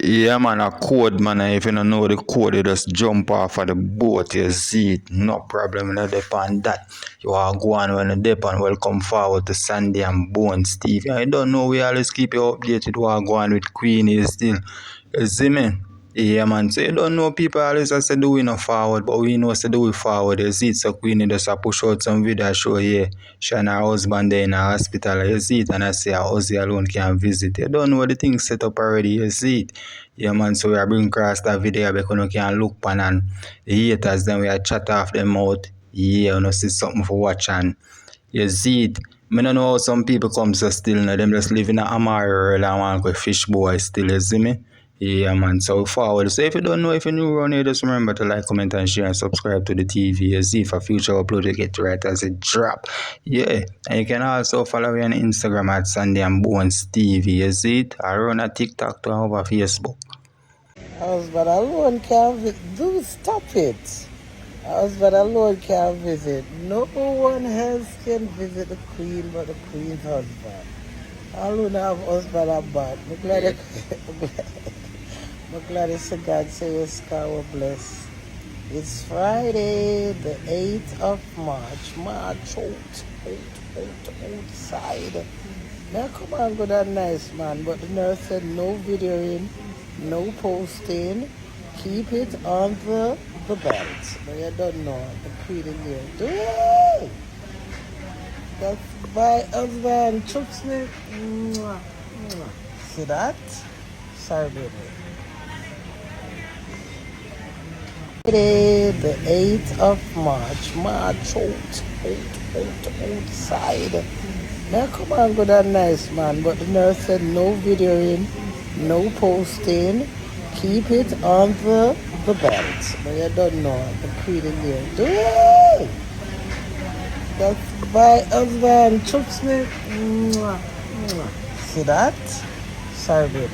Yeah, man, a code, man. And if you don't know the code, you just jump off of the boat, you see it. No problem, no depend that. You are going when you dip and welcome forward to Sandy and Bone Steve. I don't know, we always keep you updated what going with Queenie still. You see me? Yeah, man. So you don't know, people always say do we not forward, but we know say do we forward. You see it, so Queenie just a push out some video show here. She and her husband there in a hospital. You see it, and I say her husband alone can visit. You don't know the thing set up already. You see it. Yeah, man. So we are bringing across that video because you can look pan and the haters then we are chat off them out. Yeah, you know, see something for watch and you see it. I don't know how some people come so still now. Them just live in a Amari world and want to go fish boy still, you see me? Yeah, man. So forward. So if you don't know, if you're new around here, just remember to like, comment, and share and subscribe to the TV. You see, for future upload, you get right as it drop. Yeah. And you can also follow me on Instagram at Sandy and Bones TV. You see it? I run a TikTok to over Facebook. Husband alone can't do stop it. Husband alone can't visit. No one else can visit the Queen but the Queen's husband. Alone have husband and bad. I'm glad it's a God say yes, God will bless. It's Friday, the 8th of March. March outside. Now come on, good and nice, man. But the nurse said no videoing, no posting. Keep it on the belt. But you don't know the Queen in there. Hey! That's my husband. Chooks me. Mwah, mwah. See that? Sorry, baby. Friday, the 8th of March. March outside. Now come on, good and nice, man. But the nurse said no videoing, no posting. Keep it on the belt. But you don't know the Queen in there. Hey! That's my husband. Chooks me. Mwah, mwah. See that? Sorry, baby.